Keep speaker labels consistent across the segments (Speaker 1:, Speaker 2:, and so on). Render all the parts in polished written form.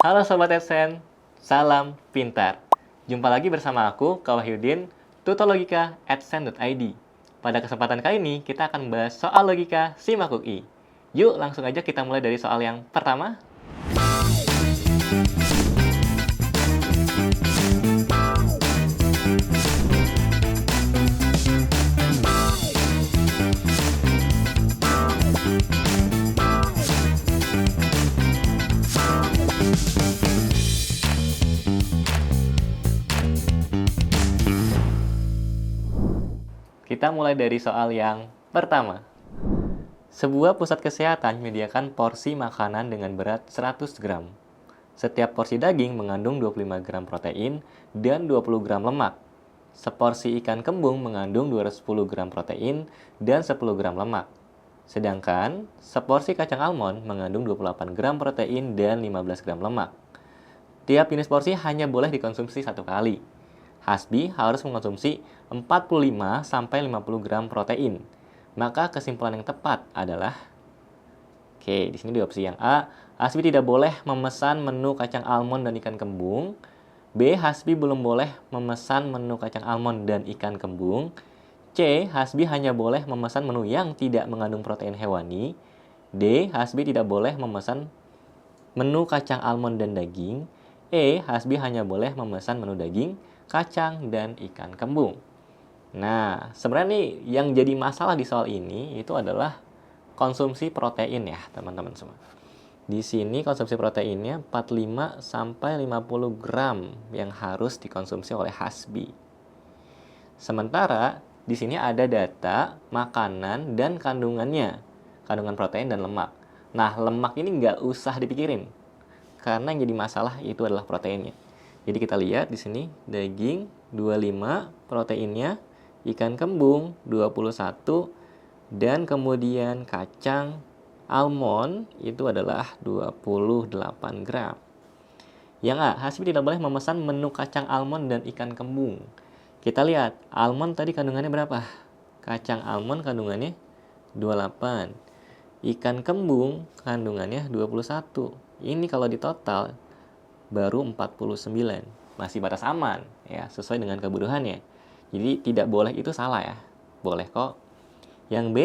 Speaker 1: Halo Sobat Esen, salam pintar. Jumpa lagi bersama aku, Kak Wahyudin, tutor logika @sen.id. Pada kesempatan kali ini, kita akan membahas soal logika simak UI. Yuk, langsung aja kita mulai dari soal yang pertama. Kita mulai dari soal yang pertama. Sebuah pusat kesehatan menyediakan porsi makanan dengan berat 100 gram. Setiap porsi daging mengandung 25 gram protein dan 20 gram lemak. Seporsi ikan kembung mengandung 210 gram protein dan 10 gram lemak. Sedangkan seporsi kacang almond mengandung 28 gram protein dan 15 gram lemak. Tiap jenis porsi hanya boleh dikonsumsi satu kali. Hasbi harus mengkonsumsi 45-50 gram protein. Maka kesimpulan yang tepat adalah di sini di opsi yang A, Hasbi tidak boleh memesan menu kacang almond dan ikan kembung. B, Hasbi belum boleh memesan menu kacang almond dan ikan kembung. C, Hasbi hanya boleh memesan menu yang tidak mengandung protein hewani. D, Hasbi tidak boleh memesan menu kacang almond dan daging. E, Hasbi hanya boleh memesan menu daging, kacang, dan ikan kembung. Nah, sebenarnya nih yang jadi masalah di soal ini itu adalah konsumsi protein ya, teman-teman semua. Di sini konsumsi proteinnya 45-50 gram yang harus dikonsumsi oleh Hasbi. Sementara di sini ada data makanan dan kandungannya, kandungan protein dan lemak. Nah, lemak ini nggak usah dipikirin, karena yang jadi masalah itu adalah proteinnya. Jadi kita lihat di sini daging 25, proteinnya ikan kembung 21, dan kemudian kacang almond itu adalah 28 gram. Yang A, Hasbi tidak boleh memesan menu kacang almond dan ikan kembung. Kita lihat, almond tadi kandungannya berapa? Kacang almond kandungannya 28. Ikan kembung kandungannya 21. Ini kalau di total baru 49. Masih batas aman ya, sesuai dengan kebutuhannya. Jadi tidak boleh itu salah ya. Boleh kok. Yang B,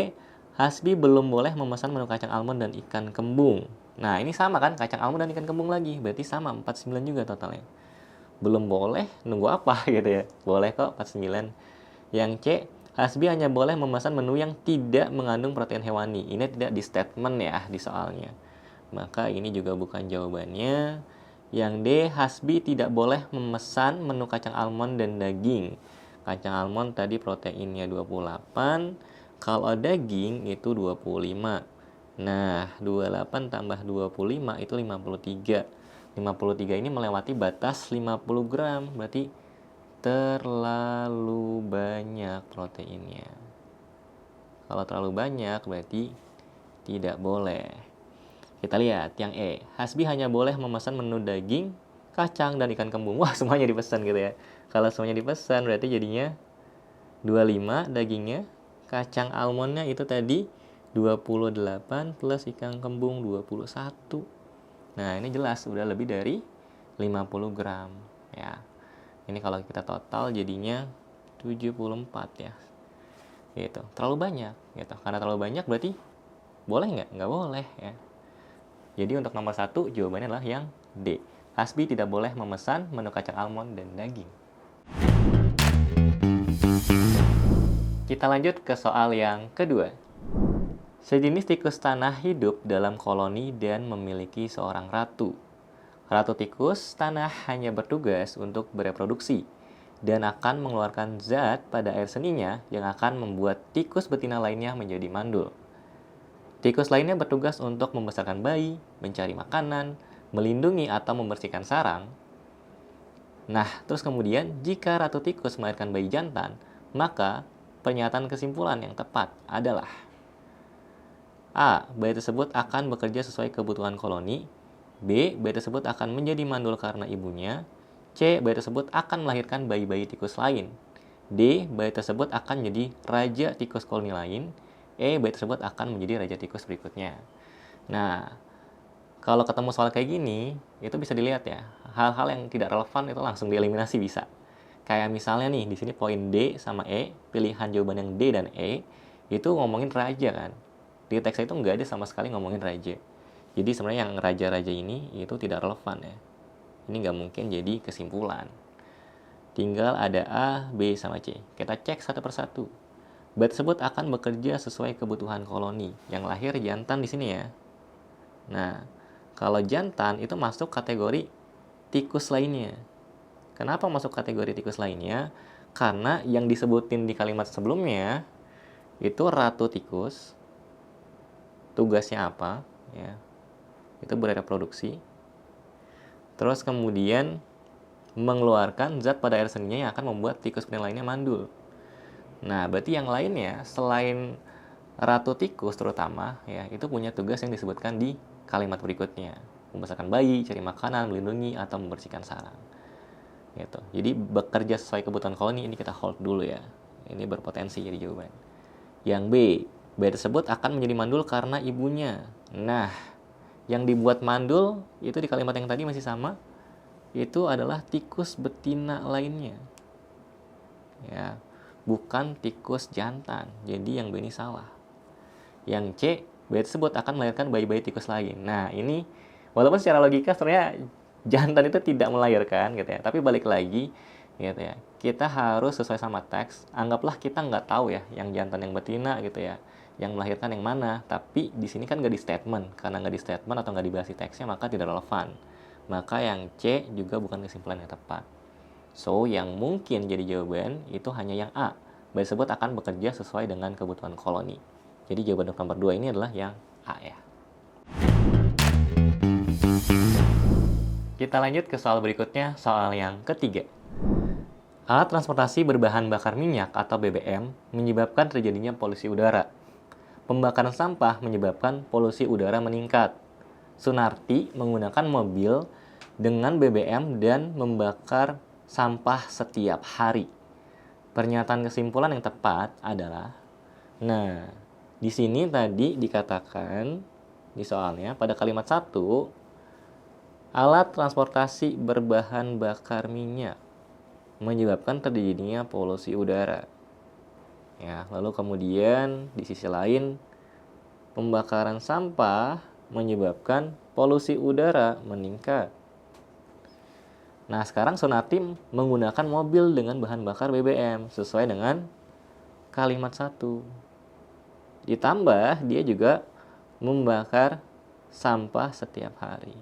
Speaker 1: Hasbi belum boleh memesan menu kacang almond dan ikan kembung. Nah, ini sama kan, kacang almond dan ikan kembung lagi. Berarti sama, 49 juga totalnya. Belum boleh, nunggu apa gitu ya. Boleh kok, 49. Yang C, Hasbi hanya boleh memesan menu yang tidak mengandung protein hewani. Ini tidak di statement ya, di soalnya. Maka ini juga bukan jawabannya. Yang D, Hasbi tidak boleh memesan menu kacang almond dan daging. Kacang almond tadi proteinnya 28, kalau daging itu 25. Nah, 28 tambah 25 itu 53. 53 ini melewati batas 50 gram, berarti terlalu banyak proteinnya. Kalau terlalu banyak berarti tidak boleh. Kita lihat yang E, Hasbi hanya boleh memesan menu daging, kacang, dan ikan kembung. Wah, semuanya dipesan gitu ya. Kalau semuanya dipesan berarti jadinya 25 dagingnya, kacang almondnya itu tadi 28 plus ikan kembung 21. Nah, ini jelas udah lebih dari 50 gram ya. Ini kalau kita total jadinya 74 ya. Gitu. Terlalu banyak gitu. Karena terlalu banyak berarti boleh nggak? Nggak boleh ya. Jadi untuk nomor 1 jawabannya adalah yang D. Hasbi tidak boleh memesan menu kacang almond dan daging. Kita lanjut ke soal yang kedua. Sejenis tikus tanah hidup dalam koloni dan memiliki seorang ratu. Ratu tikus tanah hanya bertugas untuk bereproduksi dan akan mengeluarkan zat pada air seninya yang akan membuat tikus betina lainnya menjadi mandul. Tikus lainnya bertugas untuk membesarkan bayi, mencari makanan, melindungi atau membersihkan sarang. Nah, terus kemudian jika ratu tikus melahirkan bayi jantan, maka pernyataan kesimpulan yang tepat adalah A. Bayi tersebut akan bekerja sesuai kebutuhan koloni. B. Bayi tersebut akan menjadi mandul karena ibunya. C. Bayi tersebut akan melahirkan bayi-bayi tikus lain. D. Bayi tersebut akan menjadi raja tikus koloni lain. E. Bayi tersebut akan menjadi raja tikus berikutnya. Nah, Kalau ketemu soal kayak gini, itu bisa dilihat ya, hal-hal yang tidak relevan itu langsung dieliminasi bisa. Kayak misalnya nih, di sini poin D sama E, pilihan jawaban yang D dan E, itu ngomongin raja kan. Di teks itu nggak ada sama sekali ngomongin raja. Jadi sebenarnya yang raja-raja ini itu tidak relevan ya. Ini nggak mungkin jadi kesimpulan. Tinggal ada A, B, sama C. Kita cek satu persatu. Bat tersebut akan bekerja sesuai kebutuhan koloni. Yang lahir jantan di sini ya. Nah, kalau jantan itu masuk kategori tikus lainnya. Kenapa masuk kategori tikus lainnya? Karena yang disebutin di kalimat sebelumnya itu ratu tikus. Tugasnya apa? Ya, itu bereproduksi. Terus kemudian mengeluarkan zat pada air seninya yang akan membuat tikus penil lainnya mandul. Nah, berarti yang lainnya selain ratu tikus terutama ya, itu punya tugas yang disebutkan di kalimat berikutnya. Membesarkan bayi, cari makanan, melindungi, atau membersihkan sarang. Gitu. Jadi bekerja sesuai kebutuhan koloni ini kita hold dulu ya. Ini berpotensi jadi jawaban. Yang B, bayi tersebut akan menjadi mandul karena ibunya. Nah, yang dibuat mandul itu di kalimat yang tadi masih sama. Itu adalah tikus betina lainnya. Ya, bukan tikus jantan. Jadi yang B ini salah. Yang C, bayi tersebut akan melahirkan bayi-bayi tikus lagi. Nah, ini walaupun secara logika sebenarnya jantan itu tidak melahirkan gitu ya, tapi balik lagi gitu ya, kita harus sesuai sama teks. Anggaplah kita nggak tahu ya yang jantan yang betina gitu ya, yang melahirkan yang mana, tapi di sini kan nggak di statement. Karena nggak di statement atau nggak dibahas di teksnya, maka tidak relevan. Maka yang C juga bukan kesimpulan yang tepat. So, yang mungkin jadi jawaban itu hanya yang A. Bayi tersebut akan bekerja sesuai dengan kebutuhan koloni. Jadi jawaban nomor 2 ini adalah yang A ya. Kita lanjut ke soal berikutnya, soal yang ketiga. Alat transportasi berbahan bakar minyak atau BBM menyebabkan terjadinya polusi udara. Pembakaran sampah menyebabkan polusi udara meningkat. Sunarti menggunakan mobil dengan BBM dan membakar sampah setiap hari. Pernyataan kesimpulan yang tepat adalah, nah, di sini tadi dikatakan di soalnya pada kalimat 1, alat transportasi berbahan bakar minyak menyebabkan terjadinya polusi udara. Ya, lalu kemudian di sisi lain pembakaran sampah menyebabkan polusi udara meningkat. Nah, sekarang Sunarti menggunakan mobil dengan bahan bakar BBM sesuai dengan kalimat 1. Ditambah dia juga membakar sampah setiap hari.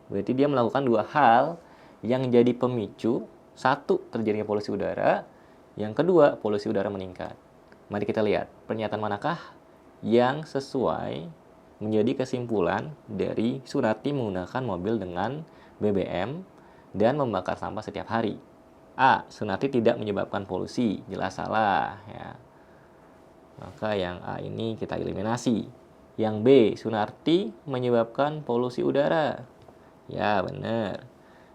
Speaker 1: Berarti dia melakukan dua hal yang jadi pemicu. Satu, terjadinya polusi udara. Yang kedua, polusi udara meningkat. Mari kita lihat pernyataan manakah yang sesuai menjadi kesimpulan dari Sunarti menggunakan mobil dengan BBM dan membakar sampah setiap hari. A. Sunarti tidak menyebabkan polusi. Jelas salah ya. Maka yang A ini kita eliminasi. Yang B. Sunarti menyebabkan polusi udara. Ya, benar.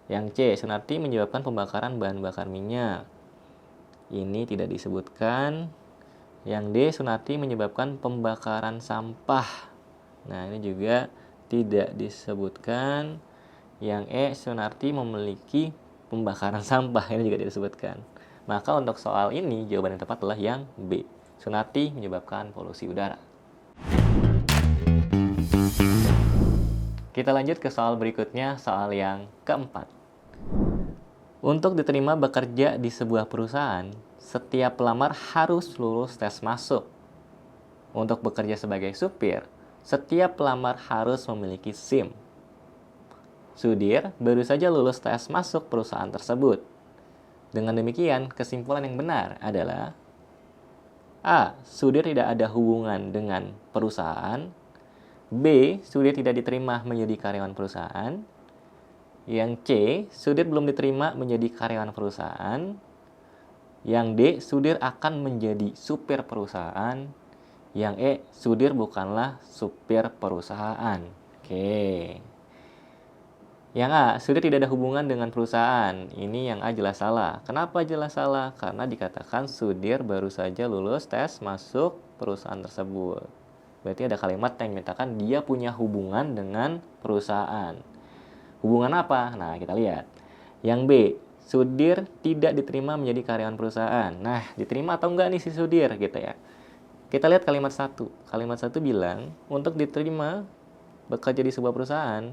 Speaker 1: Yang C, Sunarti menyebabkan pembakaran bahan bakar minyak. Ini tidak disebutkan. Yang D, Sunarti menyebabkan pembakaran sampah. Nah, ini juga tidak disebutkan. Yang E, Sunarti memiliki pembakaran sampah. Ini juga tidak disebutkan. Maka untuk soal ini, jawaban yang tepat adalah yang B. Sunarti menyebabkan polusi udara. Kita lanjut ke soal berikutnya, soal yang keempat. Untuk diterima bekerja di sebuah perusahaan, setiap pelamar harus lulus tes masuk. Untuk bekerja sebagai supir, setiap pelamar harus memiliki SIM. Sudir baru saja lulus tes masuk perusahaan tersebut. Dengan demikian, kesimpulan yang benar adalah A. Sudir tidak ada hubungan dengan perusahaan. B. Sudir tidak diterima menjadi karyawan perusahaan. Yang C. Sudir belum diterima menjadi karyawan perusahaan. Yang D. Sudir akan menjadi supir perusahaan. Yang E. Sudir bukanlah supir perusahaan. Oke. Yang A. Sudir tidak ada hubungan dengan perusahaan. Ini yang A jelas salah. Kenapa jelas salah? Karena dikatakan Sudir baru saja lulus tes masuk perusahaan tersebut. Berarti ada kalimat yang menyatakan dia punya hubungan dengan perusahaan. Hubungan apa? Nah, kita lihat. Yang B, Sudir tidak diterima menjadi karyawan perusahaan. Nah, diterima atau enggak nih si Sudir gitu ya. Kita lihat kalimat 1. Kalimat 1 bilang, untuk diterima bekerja di sebuah perusahaan,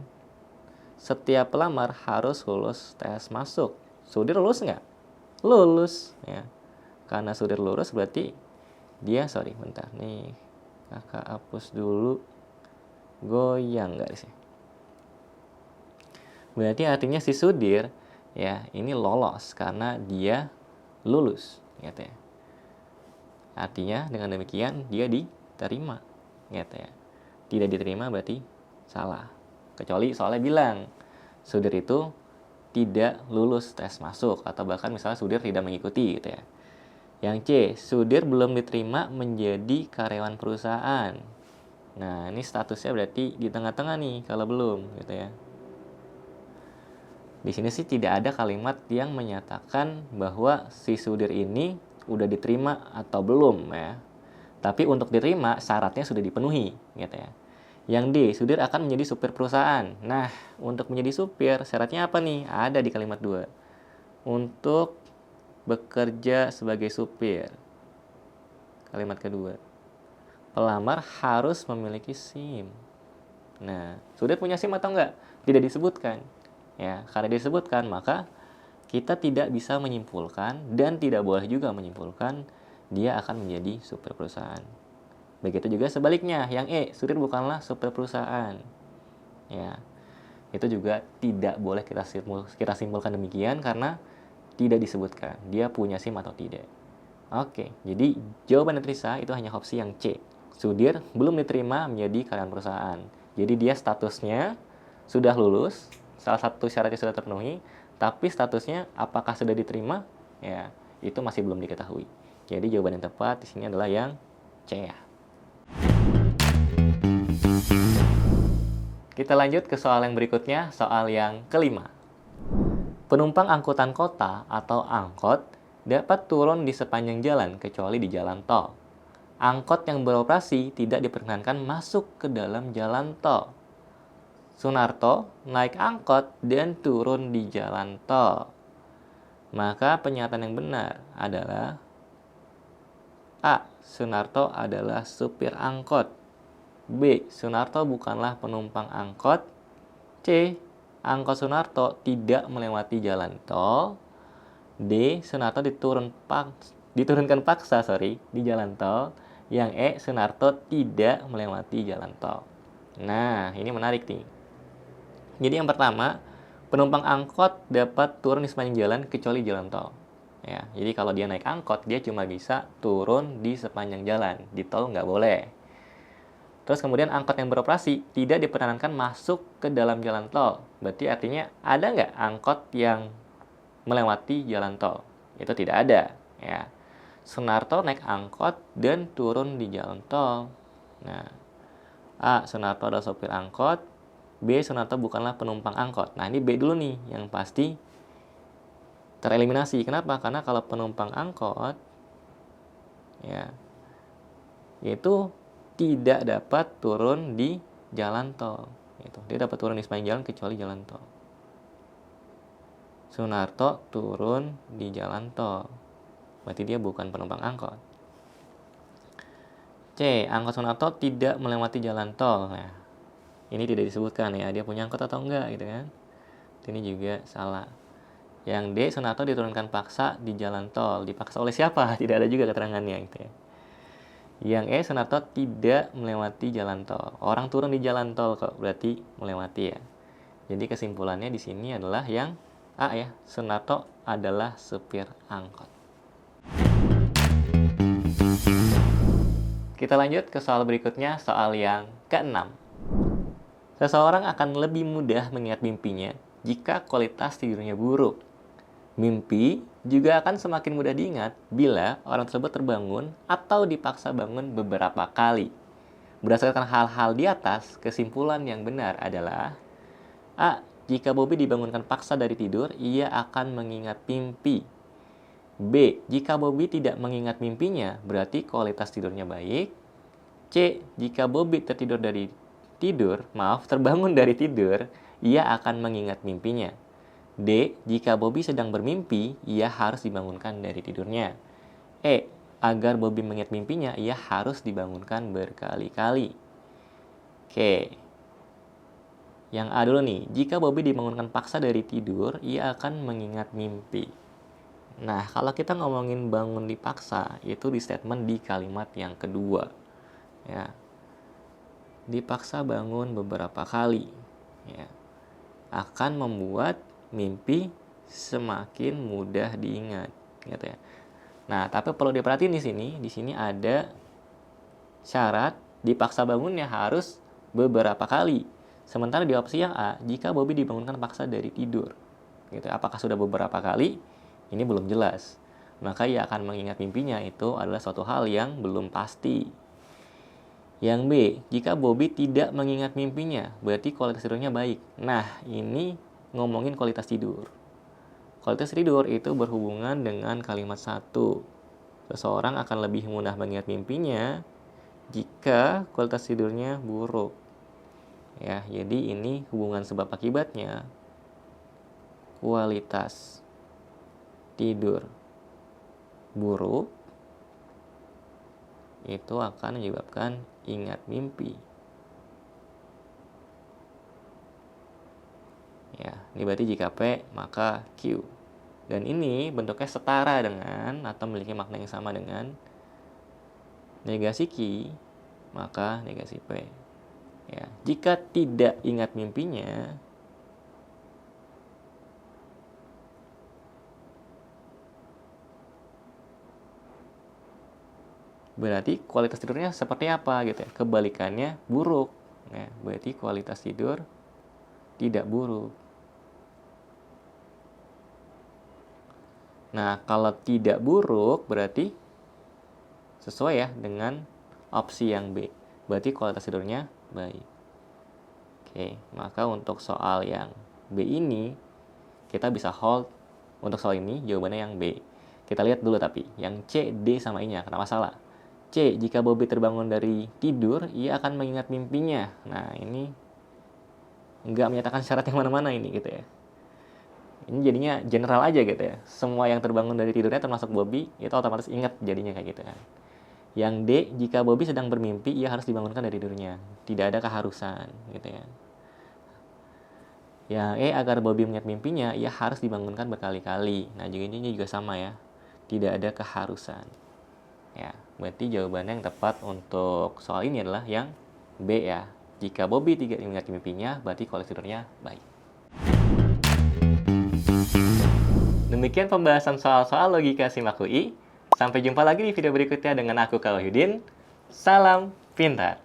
Speaker 1: setiap pelamar harus lulus tes masuk. Sudir lulus nggak? Lulus ya. Karena Sudir lulus berarti dia, bentar nih. Kakak hapus dulu. Goyang nggak sih? Berarti artinya si Sudir ya ini lolos karena dia lulus gitu ya. Artinya dengan demikian dia diterima gitu ya. Tidak diterima berarti salah. Kecuali soalnya bilang Sudir itu tidak lulus tes masuk atau bahkan misalnya Sudir tidak mengikuti gitu ya. Yang C, Sudir belum diterima menjadi karyawan perusahaan. Nah, ini statusnya berarti di tengah-tengah nih kalau belum gitu ya. Di sini sih tidak ada kalimat yang menyatakan bahwa si Sudir ini udah diterima atau belum ya. Tapi untuk diterima syaratnya sudah dipenuhi gitu ya. Yang D, Sudir akan menjadi supir perusahaan. Nah, untuk menjadi supir syaratnya apa nih? Ada di kalimat 2. Untuk bekerja sebagai supir. Kalimat kedua. Pelamar harus memiliki SIM. Nah, Sudir punya SIM atau enggak? Tidak disebutkan. Ya, karena disebutkan maka kita tidak bisa menyimpulkan dan tidak boleh juga menyimpulkan dia akan menjadi supir perusahaan. Begitu juga sebaliknya, yang E, Sudir bukanlah supir perusahaan. Ya, itu juga tidak boleh kita simpulkan demikian karena tidak disebutkan dia punya SIM atau tidak. Oke, jadi jawaban Trisa itu hanya opsi yang C. Sudir belum diterima menjadi karyawan perusahaan. Jadi dia statusnya sudah lulus, salah satu syaratnya sudah terpenuhi, tapi statusnya apakah sudah diterima? Ya, itu masih belum diketahui. Jadi jawaban yang tepat di sini adalah yang C ya. Kita lanjut ke soal yang berikutnya, soal yang kelima. Penumpang angkutan kota atau angkot dapat turun di sepanjang jalan kecuali di jalan tol. Angkot yang beroperasi tidak diperkenankan masuk ke dalam jalan tol. Sunarto naik angkot dan turun di jalan tol. Maka pernyataan yang benar adalah A. Sunarto adalah supir angkot. B. Sunarto bukanlah penumpang angkot. C. Angkot Sunarto tidak melewati jalan tol. D. Sunarto diturunkan paksa di jalan tol. Yang E. Sunarto tidak melewati jalan tol. Nah, ini menarik nih. Jadi yang pertama, penumpang angkot dapat turun di sepanjang jalan kecuali jalan tol. Ya, jadi kalau dia naik angkot, dia cuma bisa turun di sepanjang jalan. Di tol nggak boleh. Terus kemudian angkot yang beroperasi tidak diperkenankan masuk ke dalam jalan tol. Berarti artinya ada nggak angkot yang melewati jalan tol? Itu tidak ada. Ya. Sunarto naik angkot dan turun di jalan tol. Nah, A. Sunarto adalah sopir angkot. B. Sunarto bukanlah penumpang angkot. Nah, ini B dulu nih yang pasti tereliminasi. Kenapa? Karena kalau penumpang angkot ya itu tidak dapat turun di jalan tol. Dia dapat turun di sepanjang jalan kecuali jalan tol. Sunarto turun di jalan tol. Berarti dia bukan penumpang angkot. C. Angkot Sunarto tidak melewati jalan tol. Nah, ini tidak disebutkan ya, dia punya angkot atau enggak gitu kan. Ini juga salah. Yang D. Sunarto diturunkan paksa di jalan tol. Dipaksa oleh siapa? Tidak ada juga keterangannya gitu ya. Yang E. Sunarto tidak melewati jalan tol. Orang turun di jalan tol kok, berarti melewati ya. Jadi kesimpulannya di sini adalah yang A ya. Sunarto adalah supir angkot. Kita lanjut ke soal berikutnya, soal yang ke-6. Seseorang akan lebih mudah mengingat mimpinya jika kualitas tidurnya buruk. Mimpi juga akan semakin mudah diingat bila orang tersebut terbangun atau dipaksa bangun beberapa kali. Berdasarkan hal-hal di atas, kesimpulan yang benar adalah A. Jika Bobby dibangunkan paksa dari tidur, ia akan mengingat mimpi. B. Jika Bobby tidak mengingat mimpinya, berarti kualitas tidurnya baik. C. C. Jika Bobby terbangun dari tidur, ia akan mengingat mimpinya. D. Jika Bobby sedang bermimpi, ia harus dibangunkan dari tidurnya. E. Agar Bobby mengingat mimpinya, ia harus dibangunkan berkali-kali. Oke. Yang A dulu nih, jika Bobby dibangunkan paksa dari tidur, ia akan mengingat mimpi. Nah, kalau kita ngomongin bangun dipaksa, itu di statement di kalimat yang kedua. Ya. Dipaksa bangun beberapa kali. Ya. Akan membuat mimpi semakin mudah diingat, gitu ya. Nah, tapi perlu diperhatiin di sini ada syarat dipaksa bangunnya harus beberapa kali. Sementara di opsi yang A, jika Bobby dibangunkan paksa dari tidur, gitu. Apakah sudah beberapa kali? Ini belum jelas. Maka ia akan mengingat mimpinya, itu adalah suatu hal yang belum pasti. Yang B, jika Bobby tidak mengingat mimpinya, berarti kualitas tidurnya baik. Nah, ini ngomongin kualitas tidur. Kualitas tidur itu berhubungan dengan kalimat 1. Seseorang akan lebih mudah mengingat mimpinya jika kualitas tidurnya buruk. Ya, jadi ini hubungan sebab akibatnya. Kualitas tidur buruk itu akan menyebabkan ingat mimpi. Ya, ini berarti jika P, maka Q. Dan ini bentuknya setara dengan atau memiliki makna yang sama dengan negasi Q, maka negasi P. Ya, jika tidak ingat mimpinya, berarti kualitas tidurnya seperti apa gitu ya? Kebalikannya buruk. Ya, berarti kualitas tidur tidak buruk. Nah, kalau tidak buruk berarti sesuai ya dengan opsi yang B. Berarti kualitas tidurnya baik. Oke, maka untuk soal yang B ini kita bisa hold. Untuk soal ini jawabannya yang B. Kita lihat dulu tapi yang C, D sama I-nya kenapa salah? C, jika Bobby terbangun dari tidur, ia akan mengingat mimpinya. Nah, ini nggak menyatakan syarat yang mana-mana ini gitu ya. Ini jadinya general aja gitu ya. Semua yang terbangun dari tidurnya termasuk Bobby, itu otomatis ingat jadinya kayak gitu kan. Yang D, jika Bobby sedang bermimpi, ia harus dibangunkan dari tidurnya. Tidak ada keharusan gitu ya. Yang E, agar Bobby mengingat mimpinya, ia harus dibangunkan berkali-kali. Nah, juga ini juga sama ya. Tidak ada keharusan. Ya, berarti jawabannya yang tepat untuk soal ini adalah yang B ya. Jika Bobby tidak mengingat mimpinya, berarti kualitas tidurnya baik. Demikian pembahasan soal-soal logika SIMAK UI. Sampai jumpa lagi di video berikutnya dengan aku, Kak Wahyudin. Salam pintar!